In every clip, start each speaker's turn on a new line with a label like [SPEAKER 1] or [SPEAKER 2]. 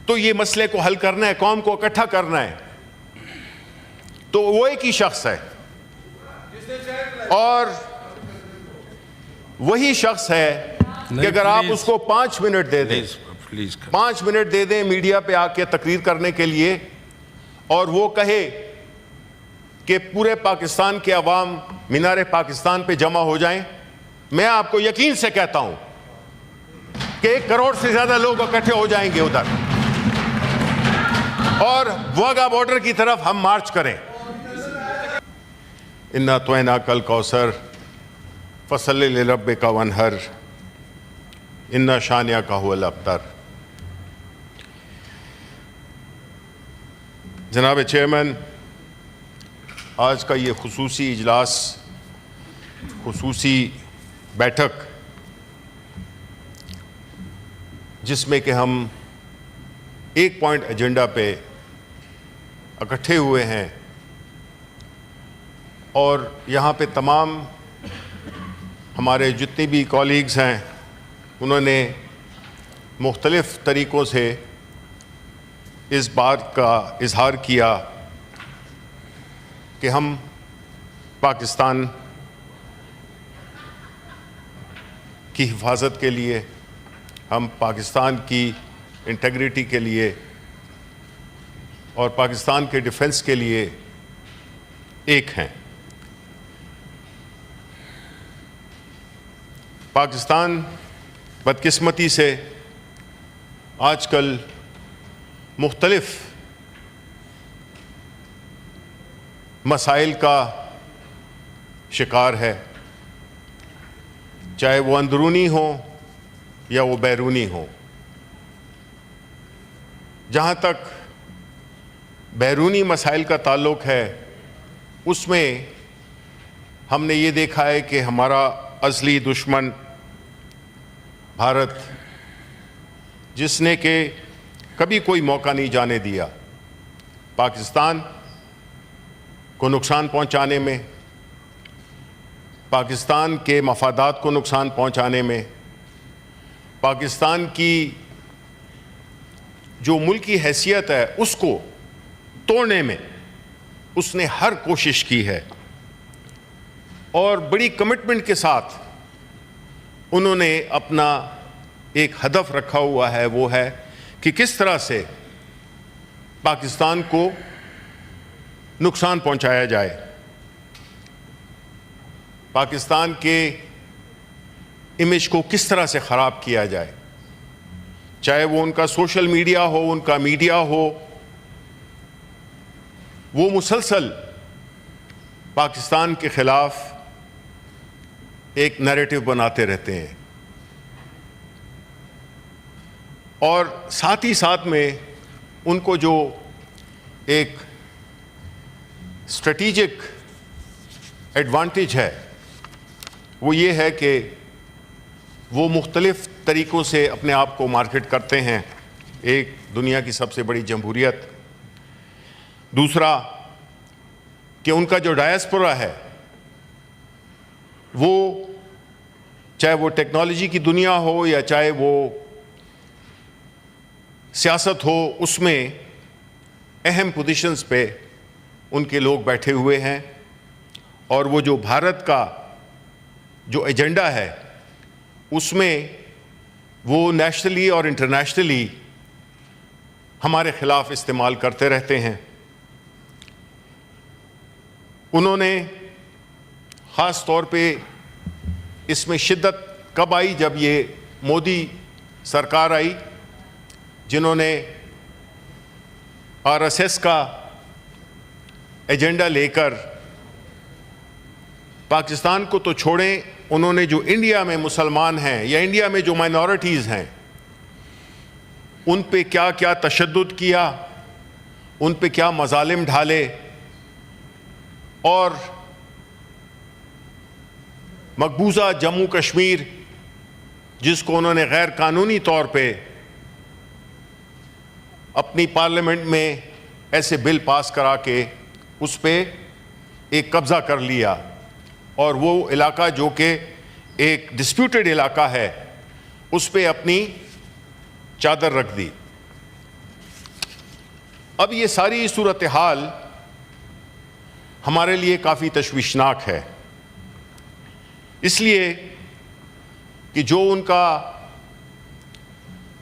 [SPEAKER 1] تو یہ مسئلے کو حل کرنا ہے, قوم کو اکٹھا کرنا ہے, تو وہ ایک ہی شخص ہے, اور وہی شخص ہے کہ اگر آپ اس کو 5 منٹ دے دیں, 5 منٹ دے دیں میڈیا پہ آ کے تقریر کرنے کے لیے, اور وہ کہے کہ پورے پاکستان کے عوام مینار پاکستان پہ جمع ہو جائیں, میں آپ کو یقین سے کہتا ہوں کہ 1 کروڑ سے زیادہ لوگ اکٹھے ہو جائیں گے ادھر, اور واگا بارڈر کی طرف ہم مارچ کریں. اِنَّا اَعْطَيْنَاكَ الْكَوْثَرَ فَصَلِّ لِرَبِّكَ وَانْحَرْ اِنَّ شَانِئَكَ هُوَ الْأَبْتَرُ. جناب چیئرمین, آج کا یہ خصوصی اجلاس, خصوصی بیٹھک, جس میں کہ ہم ایک پوائنٹ ایجنڈا پہ اکٹھے ہوئے ہیں, اور یہاں پہ تمام ہمارے جتنے بھی کالیگز ہیں انہوں نے مختلف طریقوں سے اس بات کا اظہار کیا کہ ہم پاکستان کی حفاظت کے لیے, ہم پاکستان کی انٹیگریٹی کے لیے اور پاکستان کے ڈیفنس کے لیے ایک ہیں. پاکستان بدقسمتی سے آج کل مختلف مسائل کا شکار ہے, چاہے وہ اندرونی ہوں یا وہ بیرونی ہوں. جہاں تک بیرونی مسائل کا تعلق ہے, اس میں ہم نے یہ دیکھا ہے کہ ہمارا اصلی دشمن بھارت, جس نے کہ کبھی کوئی موقع نہیں جانے دیا پاکستان کو نقصان پہنچانے میں, پاکستان کے مفادات کو نقصان پہنچانے میں, پاکستان کی جو ملکی حیثیت ہے اس کو توڑنے میں اس نے ہر کوشش کی ہے, اور بڑی کمٹمنٹ کے ساتھ انہوں نے اپنا ایک ہدف رکھا ہوا ہے, وہ ہے کہ کس طرح سے پاکستان کو نقصان پہنچایا جائے, پاکستان کے امیج کو کس طرح سے خراب کیا جائے, چاہے وہ ان کا سوشل میڈیا ہو, ان کا میڈیا ہو, وہ مسلسل پاکستان کے خلاف ایک نیریٹو بناتے رہتے ہیں, اور ساتھ ہی ساتھ میں ان کو جو ایک اسٹریٹجک ایڈوانٹیج ہے وہ یہ ہے کہ وہ مختلف طریقوں سے اپنے آپ کو مارکیٹ کرتے ہیں. ایک, دنیا کی سب سے بڑی جمہوریت, دوسرا کہ ان کا جو ڈائسپورا ہے وہ چاہے وہ ٹیکنالوجی کی دنیا ہو یا چاہے وہ سیاست ہو, اس میں اہم پوزیشنز پہ ان کے لوگ بیٹھے ہوئے ہیں, اور وہ جو بھارت کا جو ایجنڈا ہے اس میں وہ نیشنلی اور انٹرنیشنلی ہمارے خلاف استعمال کرتے رہتے ہیں. انہوں نے خاص طور پہ اس میں شدت کب آئی, جب یہ مودی سرکار آئی, جنہوں نے RSS کا ایجنڈا لے کر پاکستان کو تو چھوڑیں, انہوں نے جو انڈیا میں مسلمان ہیں یا انڈیا میں جو مائنورٹیز ہیں ان پہ کیا کیا تشدد کیا, ان پہ کیا مظالم ڈھالے, اور مقبوضہ جموں کشمیر جس کو انہوں نے غیر قانونی طور پہ اپنی پارلیمنٹ میں ایسے بل پاس کرا کے اس پہ ایک قبضہ کر لیا, اور وہ علاقہ جو کہ ایک ڈسپیوٹڈ علاقہ ہے اس پہ اپنی چادر رکھ دی. اب یہ ساری صورتحال ہمارے لیے کافی تشویشناک ہے، اس لیے کہ جو ان کا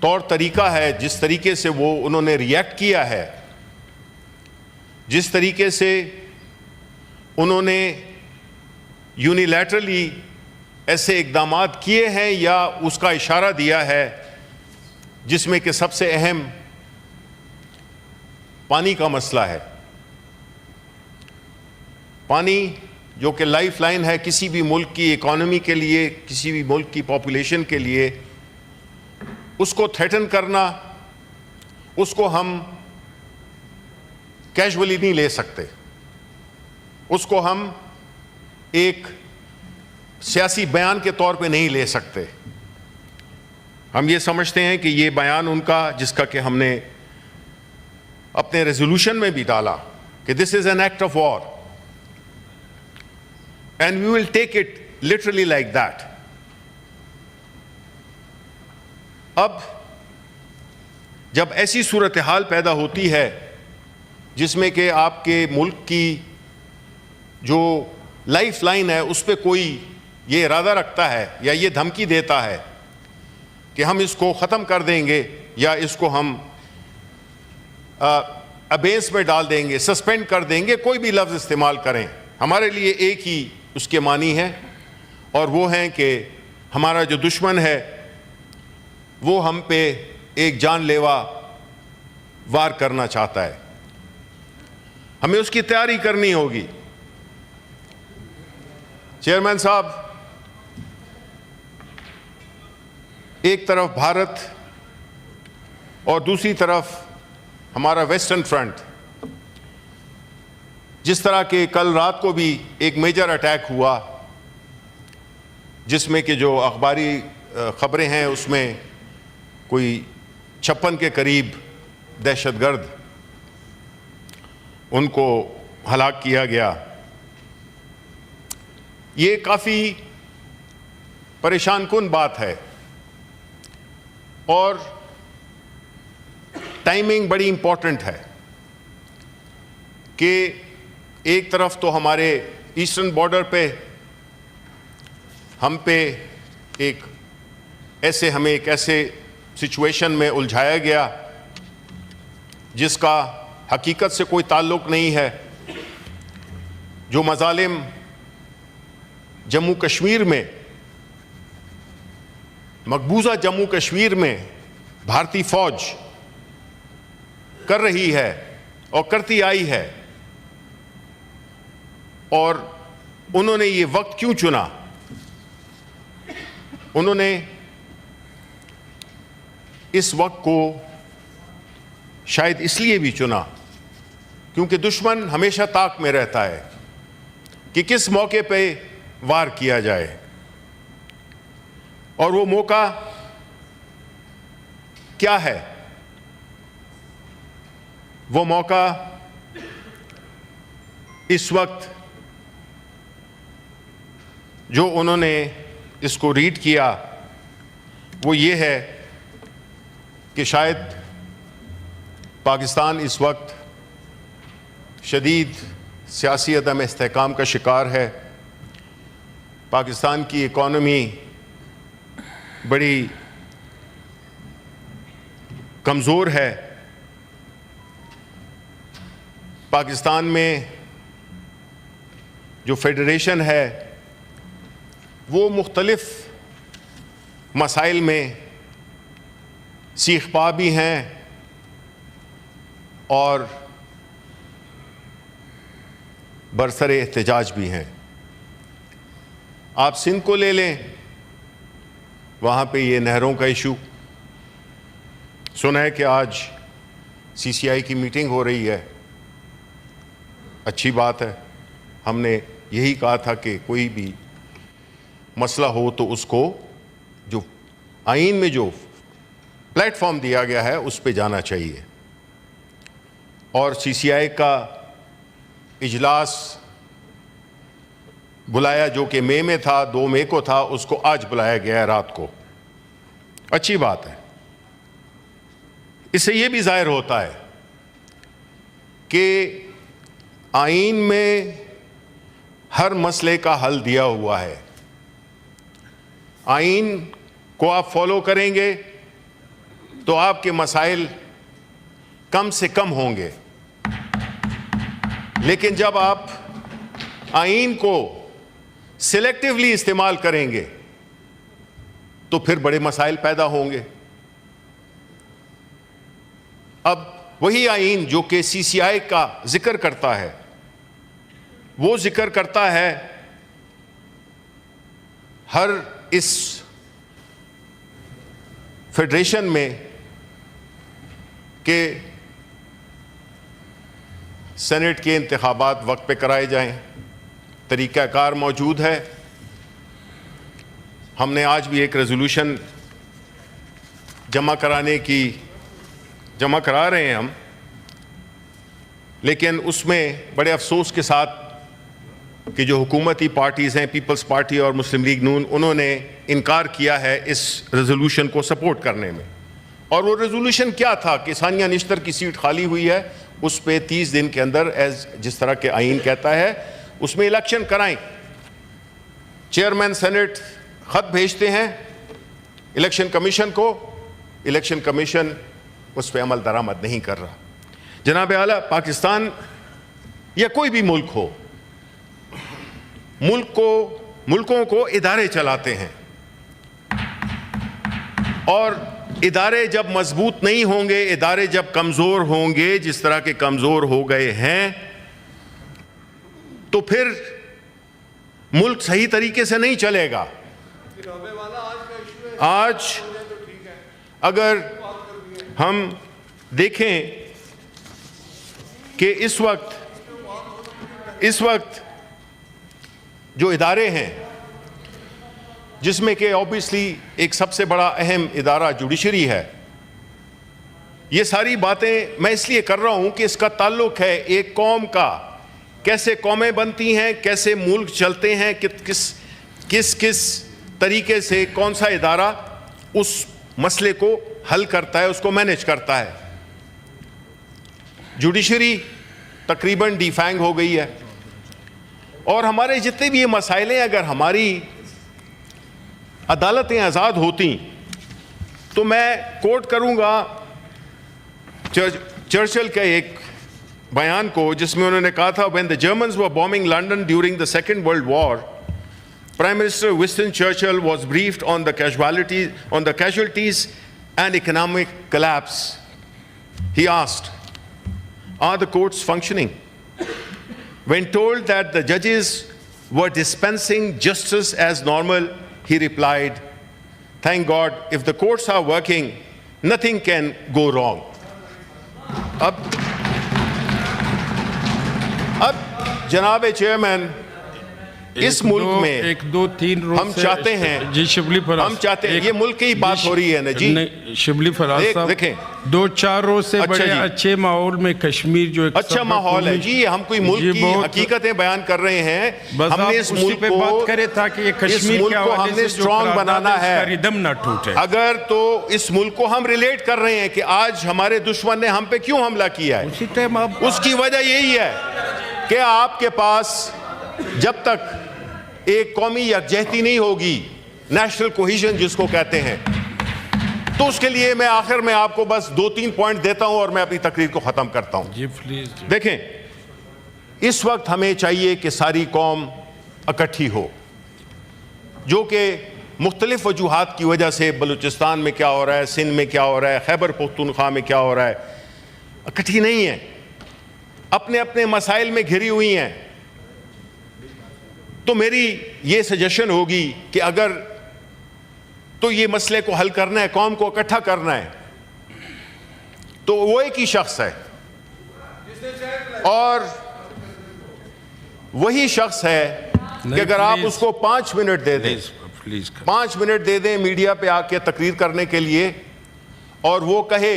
[SPEAKER 1] طور طریقہ ہے، جس طریقے سے انہوں نے ریئیکٹ کیا ہے، جس طریقے سے انہوں نے یونیلیٹرلی ایسے اقدامات کیے ہیں یا اس کا اشارہ دیا ہے، جس میں کہ سب سے اہم پانی کا مسئلہ ہے۔ پانی جو کہ لائف لائن ہے کسی بھی ملک کی اکانومی کے لیے، کسی بھی ملک کی پاپولیشن کے لیے، اس کو تھریٹن کرنا، اس کو ہم کیجولی نہیں لے سکتے، اس کو ہم ایک سیاسی بیان کے طور پہ نہیں لے سکتے۔ ہم یہ سمجھتے ہیں کہ یہ بیان ان کا، جس کا کہ ہم نے اپنے ریزولوشن میں بھی ڈالا کہ this is an act of war and we will take it literally like that. اب جب ایسی صورتحال پیدا ہوتی ہے جس میں کہ آپ کے ملک کی جو لائف لائن ہے اس پہ کوئی یہ ارادہ رکھتا ہے یا یہ دھمکی دیتا ہے کہ ہم اس کو ختم کر دیں گے یا اس کو ہم ابینس میں ڈال دیں گے، سسپینڈ کر دیں گے، کوئی بھی لفظ استعمال کریں، ہمارے لیے ایک ہی اس کے معنی ہے، اور وہ ہیں کہ ہمارا جو دشمن ہے وہ ہم پہ ایک جان لیوا وار کرنا چاہتا ہے، ہمیں اس کی تیاری کرنی ہوگی۔ چیئرمین صاحب، ایک طرف بھارت اور دوسری طرف ہمارا ویسٹرن فرنٹ، جس طرح کہ کل رات کو بھی ایک میجر اٹیک ہوا جس میں کہ جو اخباری خبریں ہیں اس میں کوئی 56 کے قریب دہشت گرد ان کو ہلاک کیا گیا، یہ کافی پریشان کن بات ہے، اور ٹائمنگ بڑی امپورٹنٹ ہے کہ ایک طرف تو ہمارے ایسٹرن بارڈر پہ ہم پہ ہمیں ایک ایسے سچویشن میں الجھایا گیا جس کا حقیقت سے کوئی تعلق نہیں ہے، جو مظالم جموں کشمیر میں، مقبوضہ جموں کشمیر میں بھارتی فوج کر رہی ہے اور کرتی آئی ہے، اور انہوں نے یہ وقت کیوں چنا؟ انہوں نے اس وقت کو شاید اس لیے بھی چنا کیونکہ دشمن ہمیشہ طاق میں رہتا ہے کہ کس موقع پہ وار کیا جائے، اور وہ موقع کیا ہے؟ وہ موقع اس وقت جو انہوں نے اس کو ریڈ کیا وہ یہ ہے کہ شاید پاکستان اس وقت شدید سیاسی عدم استحکام کا شکار ہے، پاکستان کی اکانومی بڑی کمزور ہے، پاکستان میں جو فیڈریشن ہے وہ مختلف مسائل میں سیخ پا بھی ہیں اور برسر احتجاج بھی ہیں۔ آپ سندھ کو لے لیں، وہاں پہ یہ نہروں کا ایشو سنا ہے کہ آج سی سی آئی کی میٹنگ ہو رہی ہے، اچھی بات ہے۔ ہم نے یہی کہا تھا کہ کوئی بھی مسئلہ ہو تو اس کو جو آئین میں جو پلیٹ فارم دیا گیا ہے اس پہ جانا چاہیے، اور سی سی آئی کا اجلاس بلایا جو کہ مئی میں تھا، 2 مئی کو تھا، اس کو آج بلایا گیا ہے رات کو، اچھی بات ہے۔ اس سے یہ بھی ظاہر ہوتا ہے کہ آئین میں ہر مسئلے کا حل دیا ہوا ہے. آئین کو آپ فالو کریں گے تو آپ کے مسائل کم سے کم ہوں گے. لیکن جب آپ آئین کو سلیکٹیولی استعمال کریں گے تو پھر بڑے مسائل پیدا ہوں گے. اب وہی آئین جو کہ سی سی آئی کا ذکر کرتا ہے وہ ذکر کرتا ہے ہر اس فیڈریشن میں کہ سینٹ کے انتخابات وقت پہ کرائے جائیں. طریقہ کار موجود ہے. ہم نے آج بھی ایک ریزولوشن جمع کرا رہے ہیں ہم، لیکن اس میں بڑے افسوس کے ساتھ کہ جو حکومتی پارٹیز ہیں، پیپلز پارٹی اور مسلم لیگ نون، انہوں نے انکار کیا ہے اس ریزولوشن کو سپورٹ کرنے میں. اور وہ ریزولوشن کیا تھا کہ ثانیہ نشتر کی سیٹ خالی ہوئی ہے، اس پہ 30 دن کے اندر جس طرح کے آئین کہتا ہے اس میں الیکشن کرائیں. چیئرمین سینٹ خط بھیجتے ہیں الیکشن کمیشن کو، الیکشن کمیشن اس پہ عمل درآمد نہیں کر رہا. جناب اعلیٰ، پاکستان یا کوئی بھی ملک ہو، ملکوں کو ادارے چلاتے ہیں، اور ادارے جب مضبوط نہیں ہوں گے، ادارے جب کمزور ہوں گے جس طرح کے کمزور ہو گئے ہیں، تو پھر ملک صحیح طریقے سے نہیں چلے گا. آج اگر ہم دیکھیں کہ اس وقت جو ادارے ہیں، جس میں کہ اوبیسلی ایک سب سے بڑا اہم ادارہ جوڈیشری ہے، یہ ساری باتیں میں اس لیے کر رہا ہوں کہ اس کا تعلق ہے ایک قوم کا، کیسے قومیں بنتی ہیں، کیسے ملک چلتے ہیں، کس طریقے سے کون سا ادارہ اس مسئلے کو حل کرتا ہے، اس کو مینیج کرتا ہے. جوڈیشری تقریباً ڈی فینگ ہو گئی ہے، اور ہمارے جتنے بھی یہ مسائل ہیں، اگر ہماری عدالتیں آزاد ہوتی تو میں کوٹ کروں گا چرچل کے ایک بیان کو، جس میں انہوں نے کہا تھا when the Germans were bombing London during the Second World War, Prime Minister Winston Churchill was briefed on the casualties and economic collapse. He asked, "Are the courts functioning?" When told that the judges were dispensing justice as normal, he replied, "Thank God, if the courts are working, nothing can go wrong." اب جناب chairman, اس ملک میں
[SPEAKER 2] ایک دو تین روز
[SPEAKER 1] ہم چاہتے ہیں،
[SPEAKER 2] جی شبلی فراز،
[SPEAKER 1] ہم چاہتے ہیں، یہ ملک کی بات ہو رہی ہے نا جی،
[SPEAKER 2] شبلی فراز صاحب،
[SPEAKER 1] دیکھیں
[SPEAKER 2] 2-4 روز سے بڑے اچھے ماحول میں کشمیر جو ایک
[SPEAKER 1] اچھا ماحول ہے جی، ہم کوئی ملک کی حقیقتیں بیان کر رہے ہیں. ہم نے اس ملک پہ بات کرے تھا کہ یہ کشمیر کے حوالے سے اسٹرانگ بنانا ہے، ردم نہ ٹوٹے. اگر تو اس ملک کو ہم ریلیٹ کر رہے ہیں کہ آج ہمارے دشمن نے ہم پہ کیوں حملہ کیا ہے، اس کی وجہ یہی ہے کہ آپ کے پاس جب تک ایک قومی یکجہتی نہیں ہوگی، نیشنل کوہیژن جس کو کہتے ہیں، تو اس کے لیے میں آخر میں آپ کو بس 2-3 پوائنٹ دیتا ہوں اور میں اپنی تقریر کو ختم کرتا ہوں.
[SPEAKER 2] جی پلیز.
[SPEAKER 1] دیکھیں، اس وقت ہمیں چاہیے کہ ساری قوم اکٹھی ہو، جو کہ مختلف وجوہات کی وجہ سے بلوچستان میں کیا ہو رہا ہے، سندھ میں کیا ہو رہا ہے، خیبر پختونخوا میں کیا ہو رہا ہے، اکٹھی نہیں ہے، اپنے اپنے مسائل میں گھری ہوئی ہیں. تو میری یہ سجیشن ہوگی کہ اگر تو یہ مسئلے کو حل کرنا ہے، قوم کو اکٹھا کرنا ہے، تو وہ ایک ہی شخص ہے، اور وہی شخص ہے کہ اگر آپ اس کو 5 منٹ دے دیں، 5 منٹ دے دیں میڈیا پہ آ کے تقریر کرنے کے لیے، اور وہ کہے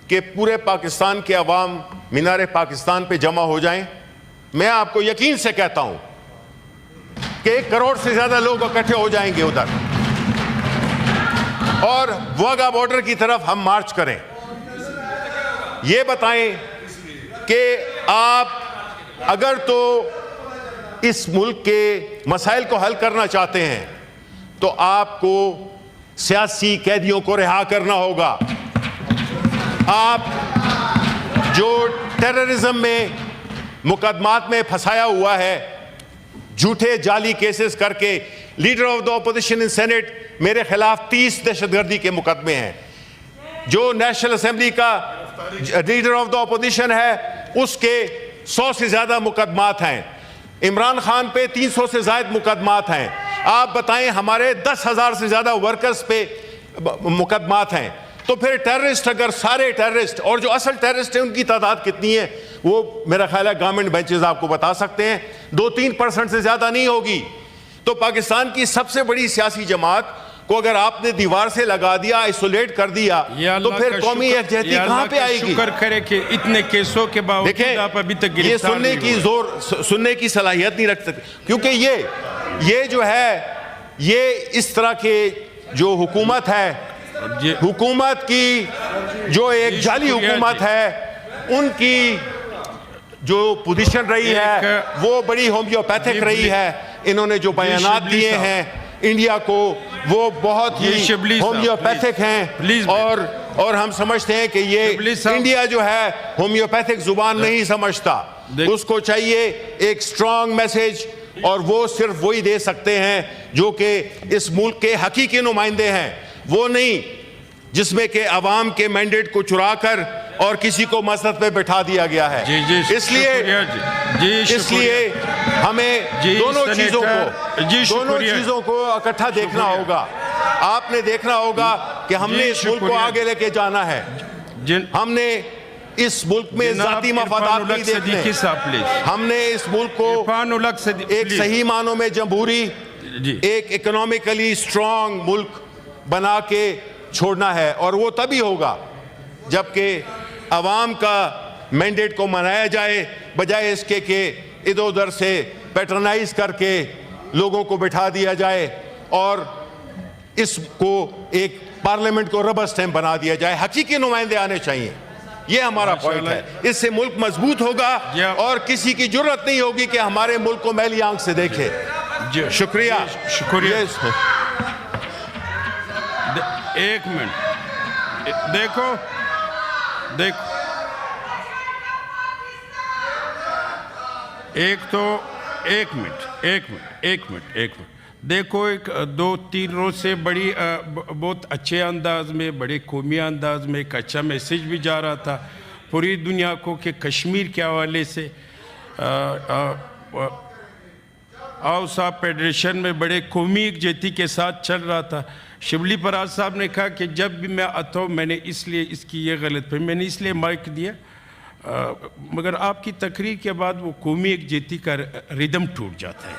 [SPEAKER 1] کہ پورے پاکستان کے عوام مینار پاکستان پہ جمع ہو جائیں، میں آپ کو یقین سے کہتا ہوں کہ 1 کروڑ سے زیادہ لوگ اکٹھے ہو جائیں گے ادھر، اور واگا بارڈر کی طرف ہم مارچ کریں. یہ بتائیں کہ آپ اگر تو اس ملک کے مسائل کو حل کرنا چاہتے ہیں تو آپ کو سیاسی قیدیوں کو رہا کرنا ہوگا. آپ جو ٹیررزم میں مقدمات میں پھنسایا ہوا ہے، جھوٹے جعلی کیسز کر کے، leader of the opposition in senate میرے خلاف 30 دہشت گردی کے مقدمے ہیں. جو نیشنل اسمبلی کا لیڈر آف دا اپوزیشن ہے اس کے 100 سے زیادہ مقدمات ہیں. عمران خان پہ 300 سے زائد مقدمات ہیں. آپ بتائیں ہمارے 10,000 سے زیادہ ورکرز پہ مقدمات ہیں. تو پھر ٹیررسٹ، اگر سارے ٹیررسٹ اور جو اصل ٹیررسٹ ہیں ان کی تعداد کتنی ہے وہ میرا خیال ہے گورنمنٹ بینچز آپ کو بتا سکتے ہیں، 2-3% سے زیادہ نہیں ہوگی. تو پاکستان کی سب سے بڑی سیاسی جماعت کو اگر آپ نے دیوار سے لگا دیا، آئسولیٹ کر دیا، تو پھر قومی یکجہتی کہاں پہ آئے گی؟
[SPEAKER 2] شکر کرے کہ اتنے کیسوں کے باوجود آپ ابھی تک
[SPEAKER 1] یہ سننے کی صلاحیت نہیں رکھ سکتے، کیونکہ یہ جو ہے یہ اس طرح کے جو حکومت ہے، حکومت کی جو ایک جعلی حکومت ہے، ان کی جو پوزیشن رہی ہے وہ بڑی ہومیوپیتھک رہی ہے. انہوں نے جو بیانات دیے ہیں انڈیا کو وہ بہت ہی ہومیوپیتھک ہیں، اور ہم سمجھتے ہیں کہ یہ انڈیا جو ہے ہومیوپیتھک زبان نہیں سمجھتا. اس کو چاہیے ایک سٹرونگ میسج، اور وہ صرف وہی دے سکتے ہیں جو کہ اس ملک کے حقیقی نمائندے ہیں، وہ نہیں جس میں کہ عوام کے مینڈیٹ کو چرا کر اور کسی کو مسند پہ بٹھا دیا گیا ہے. اس لیے ہمیں دونوں چیزوں کو اکٹھا دیکھنا ہوگا. آپ نے دیکھنا ہوگا کہ ہم نے اس ملک کو آگے لے کے جانا ہے. ہم نے اس ملک میں ذاتی مفادات نہیں دیکھنے. ہم نے اس ملک کو ایک صحیح معنوں میں جمہوری، ایک اکنامکلی سٹرونگ ملک بنا کے چھوڑنا ہے. اور وہ تبھی ہوگا جبکہ عوام کا مینڈیٹ کو منایا جائے، بجائے اس کے کہ ادھر ادھر سے پیٹرنائز کر کے لوگوں کو بٹھا دیا جائے اور اس کو ایک پارلیمنٹ کو ربر سٹیمپ بنا دیا جائے. حقیقی نمائندے آنے چاہیے. یہ ہمارا پوائنٹ ہے. اس سے ملک مضبوط ہوگا اور کسی کی جرت نہیں ہوگی کہ ہمارے ملک کو میلی آنکھ سے دیکھے. شکریہ.
[SPEAKER 2] ایک منٹ دیکھو ایک منٹ دیکھو، 2-3 روز سے بڑی بہت اچھے انداز میں، بڑے قومی انداز میں ایک اچھا میسیج بھی جا رہا تھا پوری دنیا کو کہ کشمیر کے حوالے سے آؤسا فیڈریشن میں بڑے قومی یکجہتی کے ساتھ چل رہا تھا. شبلی پراز صاحب نے کہا کہ جب بھی میں آتا ہوں میں نے اس لیے اس کی یہ غلط پہ میں نے اس لیے مائک دیا، مگر آپ کی تقریر کے بعد وہ قومی یکجہتی کا ردم ٹوٹ جاتا ہے.